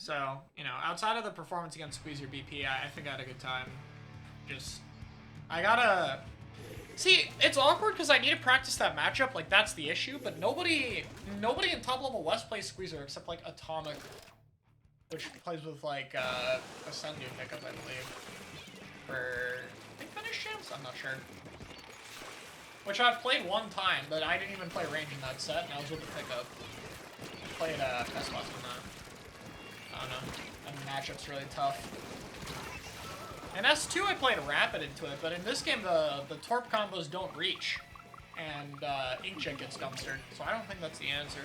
So, you know, outside of the performance against Squeezer BP, I think I had a good time. Just, I gotta... See, it's awkward because I need to practice that matchup, like, that's the issue, but nobody in top-level West plays Squeezer except, like, Atomic, which plays with, like, Ascendu pickup, I believe. For, I think, finish chance? I'm not sure. Which I've played one time, but I didn't even play range in that set, and I was with the pickup. I played Test Boss in that. I don't know. That matchup's really tough. In S2, I played Rapid into it, but in this game, the Torp combos don't reach. And Inkjet gets dumpstered, so I don't think that's the answer.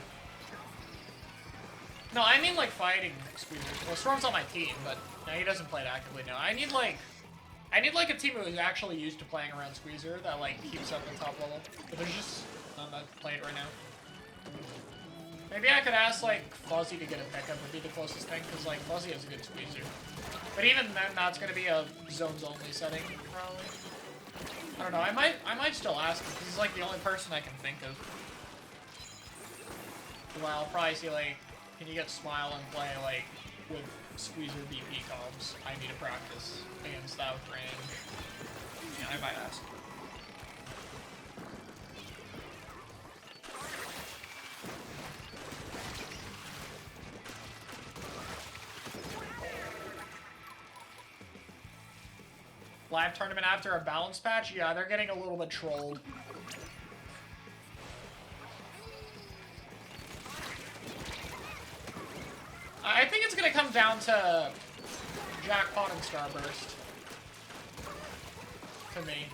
No, I mean, like, fighting Squeezer. Well, Storm's on my team, but no, he doesn't play it actively, no. I need, like, a team who is actually used to playing around Squeezer that, like, keeps up the top level. But there's just none that play it right now. Maybe I could ask, like, Fuzzy to get a pickup would be the closest thing, because, like, Fuzzy has a good Squeezer. But even then, that's gonna be a zones-only setting, probably. I don't know, I might still ask him, because he's, like, the only person I can think of. Well, I'll probably see, like, can you get Smile and play, like, with Squeezer BP comps? I need to practice against that with range. Yeah, I might ask. Live tournament after a balance patch? Yeah, they're getting a little bit trolled. I think it's gonna come down to Jackpot and Starburst. To me.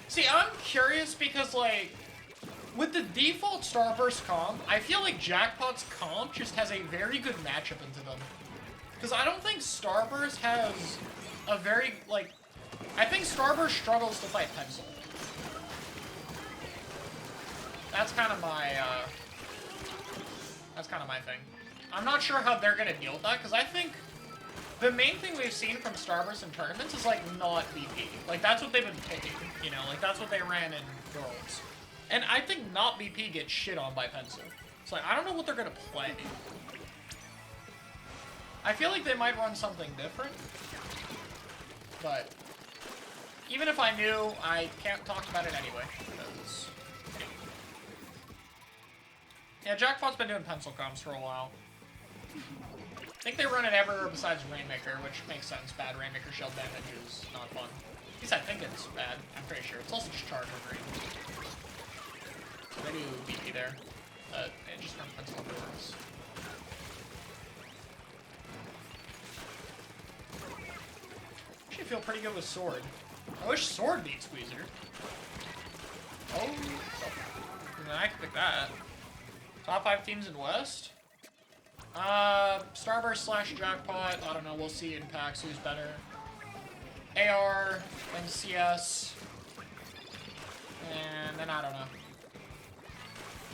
See, I'm curious because, like, with the default Starburst comp, I feel like Jackpot's comp just has a very good matchup into them. Because I don't think Starburst has a very, like... I think Starburst struggles to fight Pencil. That's kind of my, thing. I'm not sure how they're gonna deal with that, because I think the main thing we've seen from Starburst in tournaments is, like, not BP. Like, that's what they've been picking, you know? Like, that's what they ran in Worlds. And I think not BP gets shit on by Pencil. So, like, I don't know what they're gonna play. I feel like they might run something different. But even if I knew, I can't talk about it anyway. Because, yeah, Jackpot's been doing pencil comms for a while. I think they run it everywhere besides Rainmaker, which makes sense. Bad Rainmaker shell damage is not fun. At least I think it's bad. I'm pretty sure. It's also just charge over green. So they do BP there. But it just runs pencil works. Actually feel pretty good with Sword. I wish Sword beat Squeezer. Oh, then I can pick that. Top 5 teams in West? Starburst slash Jackpot. I don't know, we'll see in packs who's better. AR and CS. And then I don't know.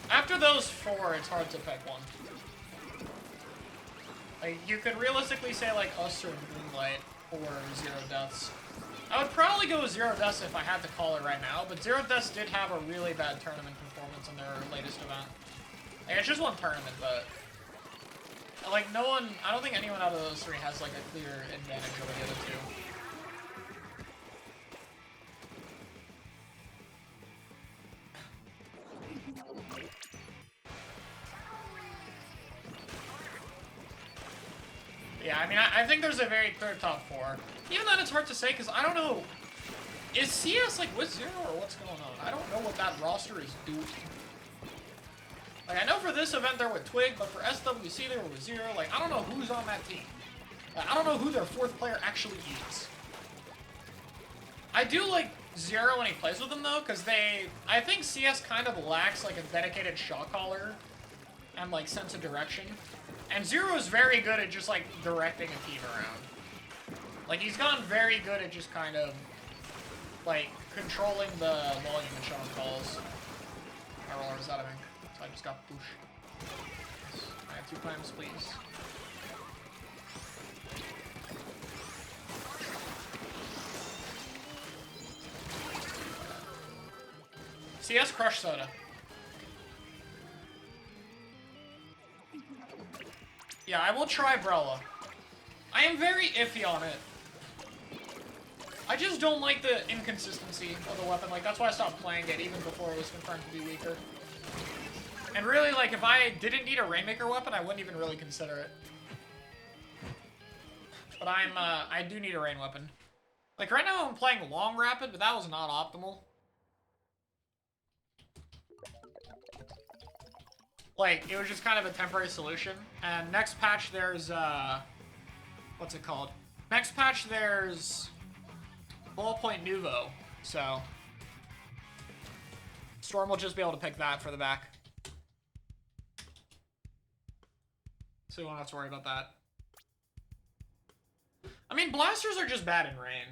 After those 4, it's hard to pick one. Like, you could realistically say, like, us or Moonlight or Zero Deaths. I would probably go with Zero Deaths if I had to call it right now, but Zero Deaths did have a really bad tournament performance in their latest event. Like, it's just one tournament, but... Like, no one... I don't think anyone out of those 3 has, like, a clear advantage over the other 2. Yeah, I mean, I think there's a very clear top 4. Even then, it's hard to say, because I don't know... Is CS, like, with Zero, or what's going on? I don't know what that roster is doing. Like, I know for this event they're with Twig, but for SWC they were with Zero. Like, I don't know who's on that team. Like, I don't know who their 4th player actually is. I do like Zero when he plays with them, though, because I think CS kind of lacks, like, a dedicated shot caller and, like, sense of direction. And Zero is very good at just, like, directing a team around. Like, he's gotten very good at just kind of, like, controlling the volume and shot calls. My roller is out of ink, so I just got push. I have 2 times, please. CS Crush Soda. Yeah, Yeah, I will try Brella. I am very iffy on it. I just don't like the inconsistency of the weapon. Like, that's why I stopped playing it even before it was confirmed to be weaker. And really, like, if I didn't need a Rainmaker weapon, I wouldn't even really consider it. But I do need a rain weapon. Like, right now I'm playing Long Rapid, but that was not optimal. Like, it was just kind of a temporary solution. And next patch there's, what's it called? Next patch there's Ballpoint Nouveau, so Storm will just be able to pick that for the back. So we won't have to worry about that. I mean, blasters are just bad in rain.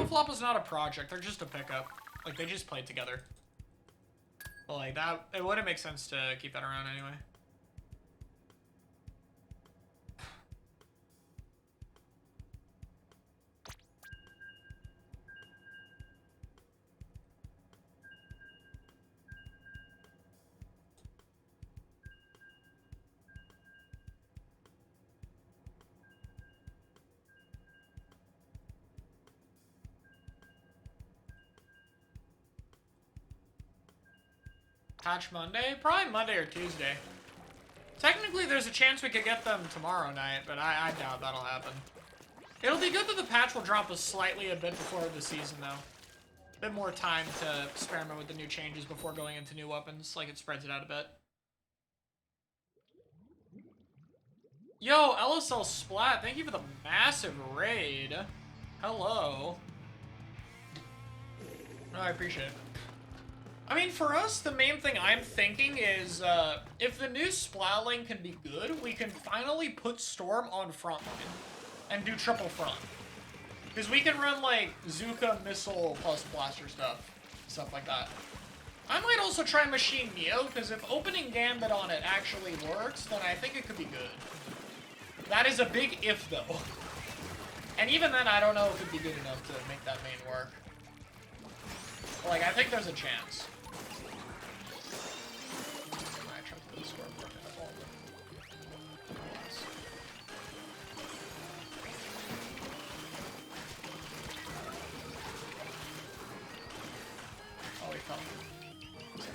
Flop is not a project, they're just a pickup. Like, they just play together. But like, that, it wouldn't make sense to keep that around anyway. Patch Monday? Probably Monday or Tuesday. Technically, there's a chance we could get them tomorrow night, but I doubt that'll happen. It'll be good that the patch will drop us slightly a bit before the season, though. A bit more time to experiment with the new changes before going into new weapons, like it spreads it out a bit. Yo, LSL Splat, thank you for the massive raid. Hello. No, I appreciate it. I mean, for us, the main thing I'm thinking is, if the new Splatling can be good, we can finally put Storm on frontline and do triple front. Because we can run, like, Zuka, Missile, plus Blaster stuff like that. I might also try Machine Neo, because if opening Gambit on it actually works, then I think it could be good. That is a big if, though. And even then, I don't know if it'd be good enough to make that main work. Like, I think there's a chance. Oh, he fell.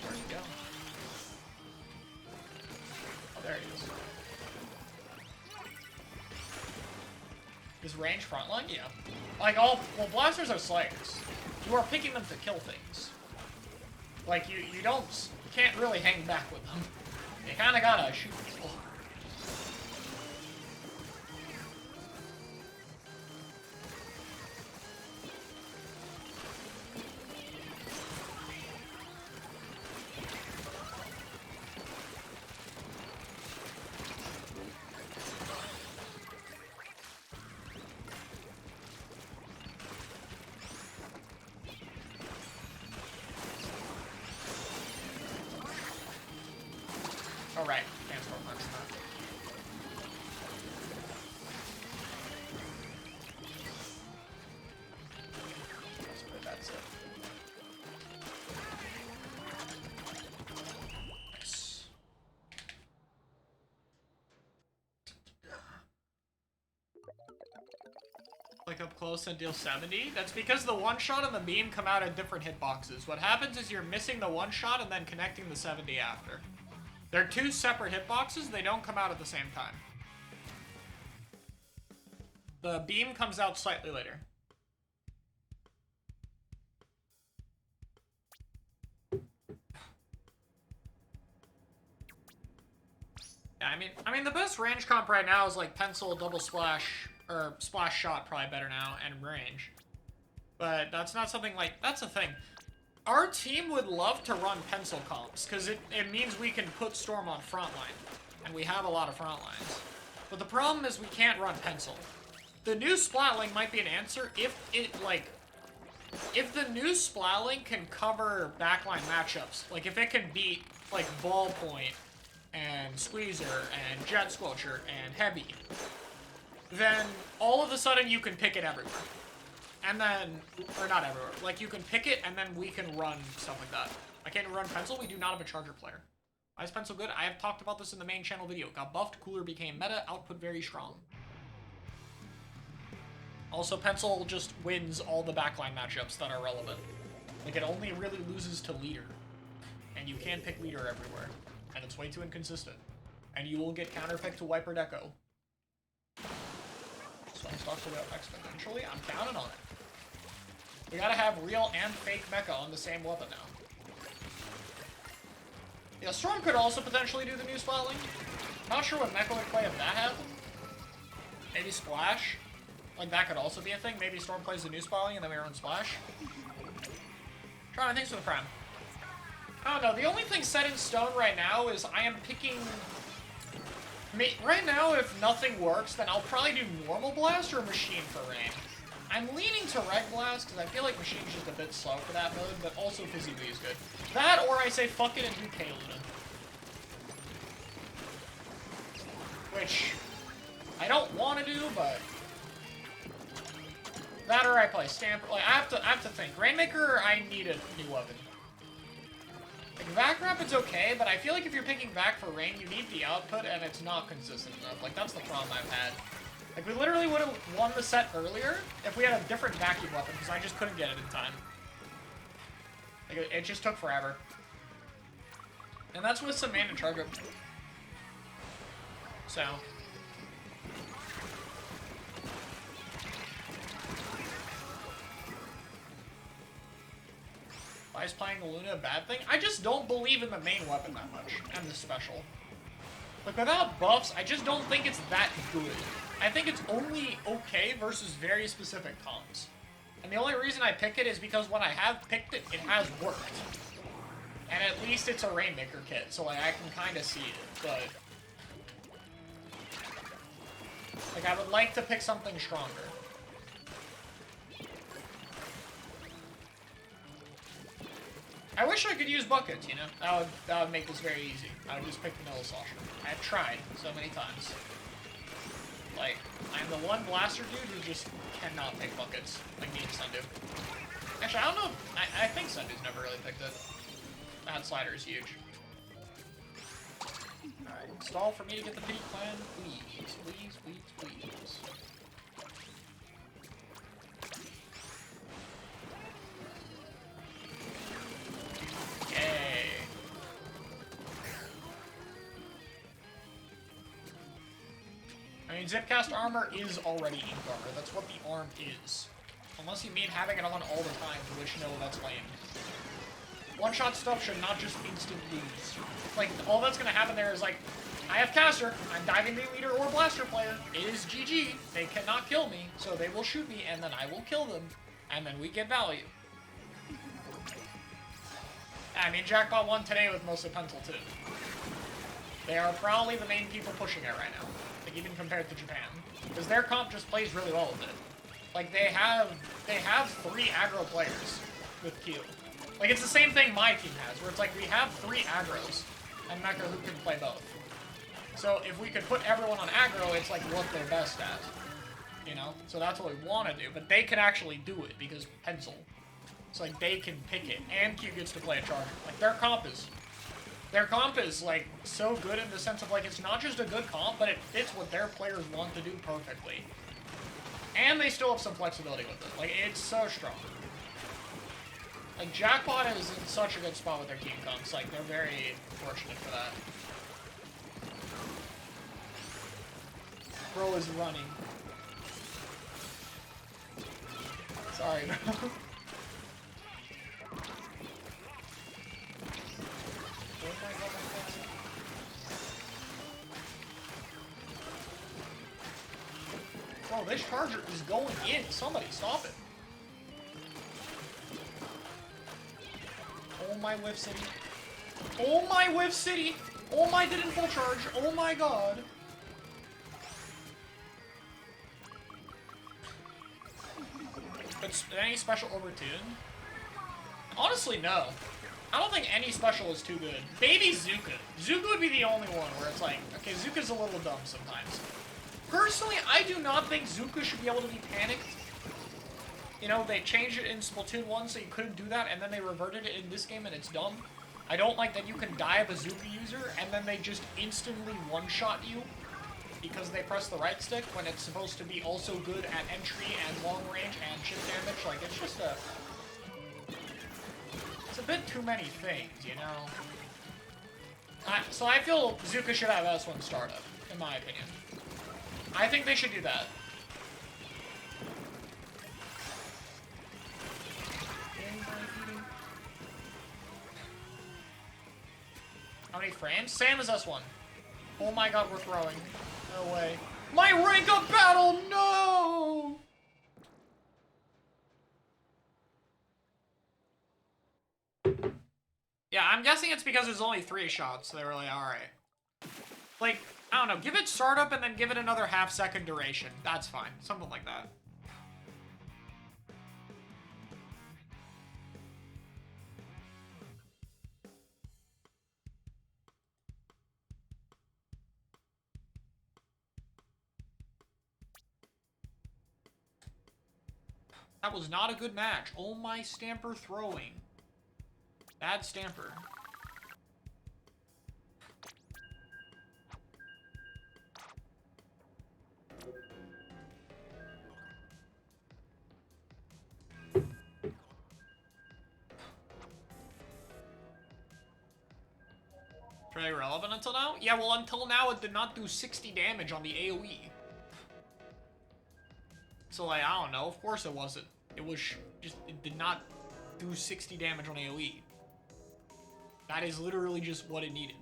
Where'd he go? Oh, there he is. Is range frontline? Yeah. Like, well, blasters are slayers. You are picking them to kill things. Like, you can't really hang back with them. You kinda gotta shoot people. Oh, right. Transport punch. That's it. Nice. Like up close and deal 70? That's because the one-shot and the beam come out at different hitboxes. What happens is you're missing the one-shot and then connecting the 70 after. They're two separate hitboxes, they don't come out at the same time. The beam comes out slightly later. Yeah, I mean the best range comp right now is like pencil, double splash, or splash shot probably better now, and range. But that's not something like, that's the thing. Our team would love to run pencil comps, because it means we can put Storm on frontline, and we have a lot of front lines. But the problem is we can't run pencil. The new Splatling might be an answer if the new Splatling can cover backline matchups, like if it can beat, like, Ballpoint, and Squeezer, and Jet Squelcher, and Heavy, then all of a sudden you can pick it everywhere. And then, or not everywhere, like you can pick it and then we can run stuff like that. I can't run pencil, we do not have a charger player. Why is Pencil good? I have talked about this in the main channel video. Got buffed, cooler became meta, output very strong. Also, Pencil just wins all the backline matchups that are relevant. Like, it only really loses to leader. And you can pick leader everywhere. And it's way too inconsistent. And you will get counterpicked to Wiper Deco. So I'm stuck to go exponentially. I'm counting on it. We gotta have real and fake mecha on the same weapon now. Yeah, Storm could also potentially do the new spotling. Not sure what mecha would play if that happened. Maybe Splash. Like, that could also be a thing. Maybe Storm plays the new spotling and then we run Splash. Chara, thanks for the prime. I don't know. The only thing set in stone right now is I am picking... Right now, if nothing works, then I'll probably do Normal Blast or Machine for Rain. I'm leaning to Reg Blast, because I feel like Machine's just a bit slow for that mode, but also Fizzy Wee is good. That, or I say fuck it and do K-Luna. Which, I don't want to do, but... That or I play Stamp. Like, I have to think. Rainmaker, I need a new weapon. Like, Vac Rapid's okay, but I feel like if you're picking Vac for Rain, you need the output, and it's not consistent enough. Like, that's the problem I've had. Like, we literally would have won the set earlier if we had a different vacuum weapon, because I just couldn't get it in time. Like, it just took forever. And that's with some man in charge of. So. Why is playing Luna a bad thing? I just don't believe in the main weapon that much, and the special. Like, without buffs, I just don't think it's that good. I think it's only okay versus very specific comps. And the only reason I pick it is because when I have picked it, it has worked. And at least it's a Rainmaker kit, so like, I can kind of see it, but... Like, I would like to pick something stronger. I wish I could use buckets, you know? That would make this very easy. I would just pick Vanilla Saucer. I've tried so many times. Like, I'm the one blaster dude who just cannot pick buckets, like me and Sundu. Actually, I don't know. I think Sundu's never really picked it. That slider is huge. Alright, install for me to get the pity clan, please. Please, please, please. Yay. I mean, Zipcast armor is already ink armor. That's what the arm is. Unless you mean having it on all the time, which no, that's lame. One-shot stuff should not just instant lose. Like, all that's gonna happen there is like, I have caster, I'm diving the leader or blaster player, it is GG, they cannot kill me, so they will shoot me, and then I will kill them, and then we get value. I mean, Jackpot won today with mostly Pencil too. They are probably the main people pushing it right now. Like, even compared to Japan. Because their comp just plays really well with it. Like, they have 3 aggro players with Q. Like, it's the same thing my team has, where it's like, we have 3 aggros, and Mecha who can play both. So, if we could put everyone on aggro, it's like what they're best at. You know? So that's what we want to do, but they can actually do it, because Pencil. It's like, they can pick it, and Q gets to play a charger. Like, their comp is, like, so good in the sense of, like, it's not just a good comp, but it fits what their players want to do perfectly. And they still have some flexibility with it. Like, it's so strong. Like, Jackpot is in such a good spot with their team comps. Like, they're very fortunate for that. Bro is running. Sorry, bro. Bro, this charger is going in. Somebody stop it. Oh my Whiff City. Oh my Whiff City. Oh my didn't full charge. Oh my god. But any special overtune? Honestly, no. I don't think any special is too good. Maybe Zuka. Zuka would be the only one where it's like, okay, Zuka's a little dumb sometimes. Personally, I do not think Zuka should be able to be panicked. You know, they changed it in Splatoon 1 so you couldn't do that, and then they reverted it in this game, and it's dumb. I don't like that you can die a bazooka user and then they just instantly one-shot you because they press the right stick when it's supposed to be also good at entry and long range and chip damage. Like, it's just a... It's a bit too many things, you know? So I feel bazooka should have S1 startup, in my opinion. I think they should do that. How many frames? Sam is S1. Oh my god, we're throwing. No way. My rank up battle, no! Yeah, I'm guessing it's because there's only 3 shots, so they were like, alright. Like, I don't know, give it startup and then give it another half-second duration. That's fine. Something like that. That was not a good match. Oh my Stamper throwing. Bad Stamper. Pretty relevant until now? Yeah, well, until now it did not do 60 damage on the AoE. So, like, I don't know. Of course it wasn't. It was just, it did not do 60 damage on AoE. That is literally just what it needed.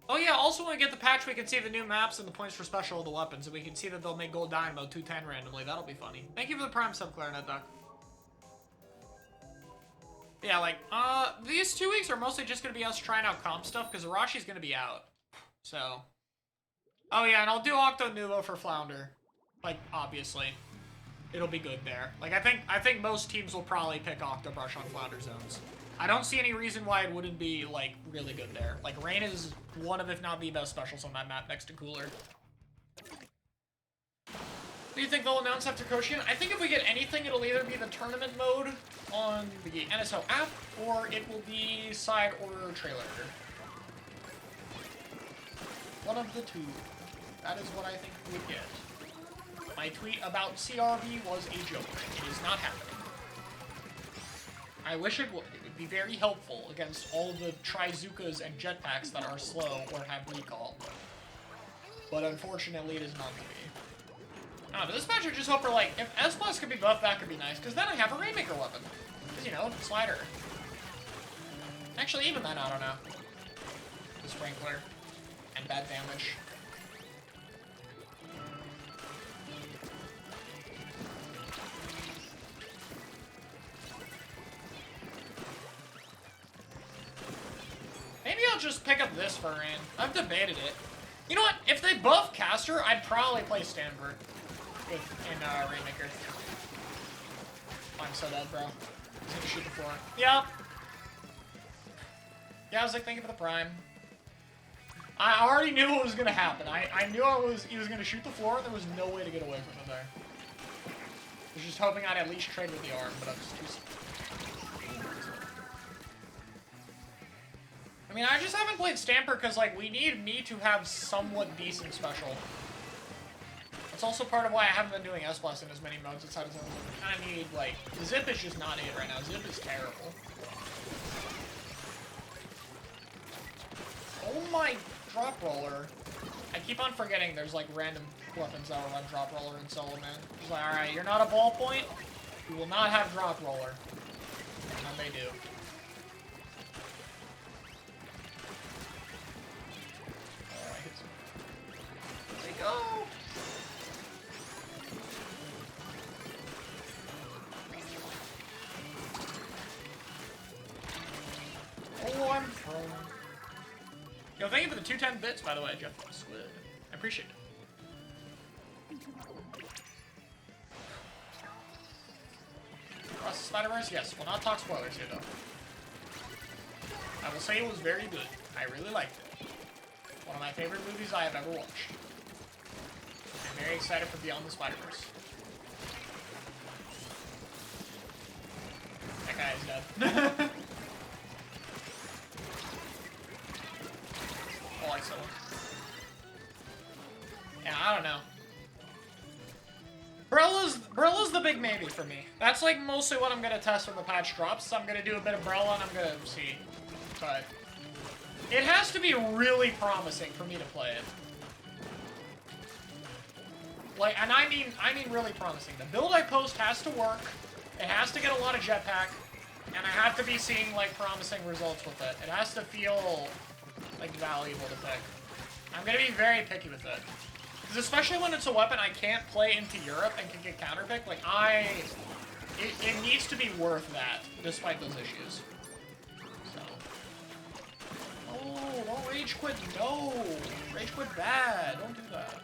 Oh yeah, also when we get the patch, we can see the new maps and the points for special of the weapons, and we can see that they'll make gold dynamo 210 randomly. That'll be funny. Thank you for the prime sub, Clarinet Duck. Yeah, like, these 2 weeks are mostly just gonna be us trying out comp stuff, because Arashi's gonna be out. So. Oh yeah, and I'll do Octo Nuvo for Flounder. Like, obviously. It'll be good there. Like, I think most teams will probably pick Octo Brush on Flounder zones. I don't see any reason why it wouldn't be, like, really good there. Like, Rain is one of, if not the best specials on that map next to Cooler. Do you think they'll announce after Koshian? I think if we get anything, it'll either be the tournament mode on the NSO app, or it will be side order trailer. One of the two. That is what I think we would get. My tweet about CRV was a joke. It is not happening. I wish it would. It would be very helpful against all the Trizukas and Jetpacks that are slow or have recall. But unfortunately, it is not to be. But this match I just hope for, like, if S Plus could be buffed, that could be nice, because then I have a Rainmaker weapon. Because, you know, slider. Actually, even then, I don't know. The Sprinkler. And bad damage. Maybe I'll just pick up this for Rain. I've debated it. You know what? If they buff Caster, I'd probably play Stanford in Rainmaker. I'm so dead, bro. He's gonna shoot the floor. Yep. Yeah, I was like thinking for the prime. I already knew what was gonna happen. I knew he was gonna shoot the floor, and there was no way to get away from it there. I was just hoping I'd at least trade with the arm, but I was too. I mean, I just haven't played Stamper because, like, we need me to have somewhat decent special. That's also part of why I haven't been doing S Plus in as many modes outside of zones. I need, like, Zip is just not it right now. Zip is terrible. Oh my drop roller. I keep on forgetting there's, like, random weapons that will run drop roller in solo, man. It's like, alright, you're not a ballpoint. You will not have drop roller. And they do. Go! Oh, I'm thrown. Yo, thank you for the 210 bits, by the way, Jeff Squid. I appreciate it. Across the Spider-Verse? Yes. We'll not talk spoilers here, though. I will say it was very good. I really liked it. One of my favorite movies I have ever watched. Very excited for Beyond the Spider-Verse. That guy is dead. Oh, I saw him. Yeah, I don't know. Brilla's the big maybe for me. That's like mostly what I'm gonna test when the patch drops. So I'm gonna do a bit of Brilla and I'm gonna see. But it has to be really promising for me to play it. Like, and I mean really promising. The build I post has to work. It has to get a lot of jetpack, and I have to be seeing like promising results with it. It has to feel like valuable to pick. I'm gonna be very picky with it. Because especially when it's a weapon I can't play into Europe and can get counterpicked, like it needs to be worth that, despite those issues. So. Oh, don't rage quit, no! Rage quit bad, don't do that.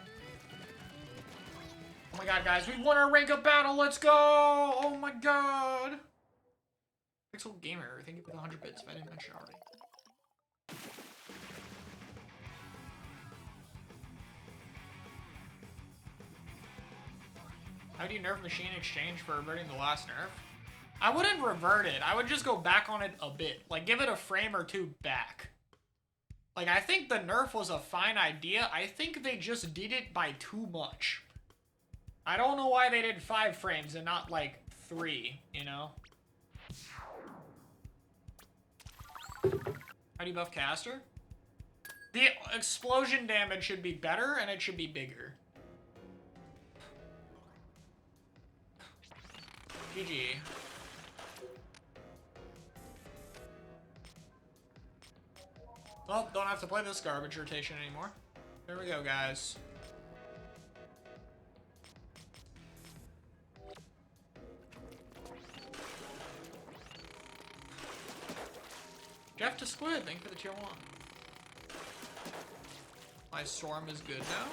Oh my god, guys, we won our rank up battle, let's go! Oh my god! Pixel Gamer, thank you for the 100 bits if I didn't mention it already. How do you nerf Machine Exchange for reverting the last nerf? I wouldn't revert it. I would just go back on it a bit. Like, give it a frame or two back. Like, I think the nerf was a fine idea. I think they just did it by too much. I don't know why they did 5 frames and not, like, 3, you know? How do you buff caster? The explosion damage should be better, and it should be bigger. GG. Well, don't have to play this garbage rotation anymore. There we go, guys. Jeff to Squid, thank you for the tier 1. My Storm is good now?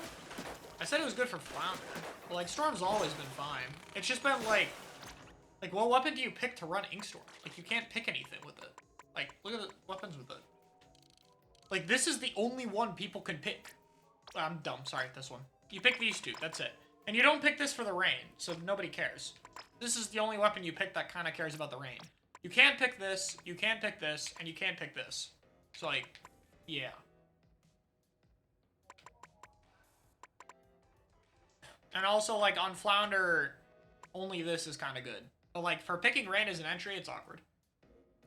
I said it was good for Flounder. Well, like, Storm's always been fine. It's just been, like, what weapon do you pick to run Inkstorm? Like, you can't pick anything with it. Like, look at the weapons with it. Like, this is the only one people can pick. I'm dumb, sorry, this one. You pick these two, that's it. And you don't pick this for the rain, so nobody cares. This is the only weapon you pick that kind of cares about the rain. You can't pick this, you can't pick this, and you can't pick this. So, like, yeah. And also, like, on Flounder, only this is kind of good. But, like, for picking rain as an entry, it's awkward.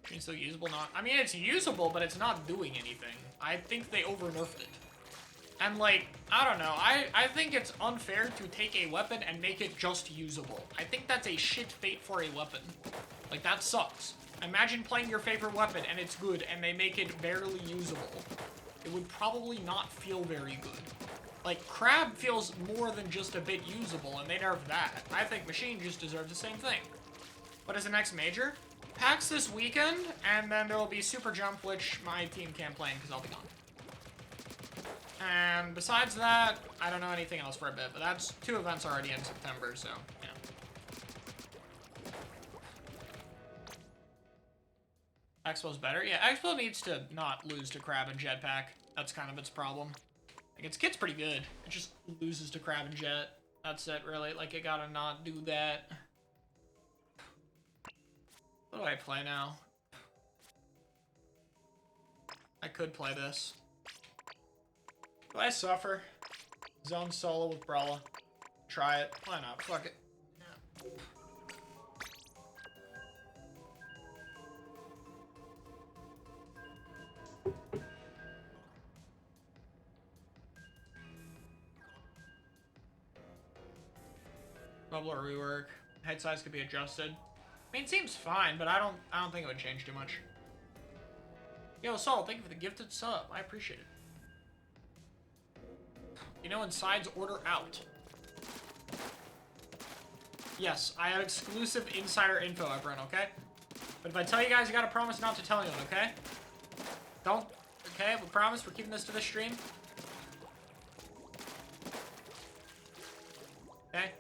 I mean, still usable, not... I mean, it's usable, but it's not doing anything. I think they over-nerfed it. And, like, I don't know. I think it's unfair to take a weapon and make it just usable. I think that's a shit fate for a weapon. Like, that sucks. Imagine playing your favorite weapon and it's good and they make it barely usable. It would probably not feel very good. Like, Crab feels more than just a bit usable, and they nerfed that. I think Machine just deserves the same thing. What is the next major? PAX this weekend, and then there will be Super Jump, which my team can't play because I'll be gone. And besides that, I don't know anything else for a bit, but that's 2 events already in September, so, yeah. Expo's better? Yeah, Expo needs to not lose to Crab and Jetpack. That's kind of its problem. Like, its kit's pretty good. It just loses to Crab and Jet. That's it, really. Like, it gotta not do that. What do I play now? I could play this. Do I suffer? Zone solo with Brella. Try it. Why not? Fuck it. Yeah. Bubbler rework. Head size could be adjusted. I mean, it seems fine, but I don't think it would change too much. Yo, Saul, thank you for the gifted sub. I appreciate it. You know, Inside's order out. Yes, I have exclusive insider info, everyone, okay? But if I tell you guys, you gotta promise not to tell anyone, okay? Don't, okay? We promise we're keeping this to the stream. Okay?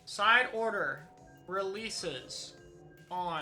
Side order releases on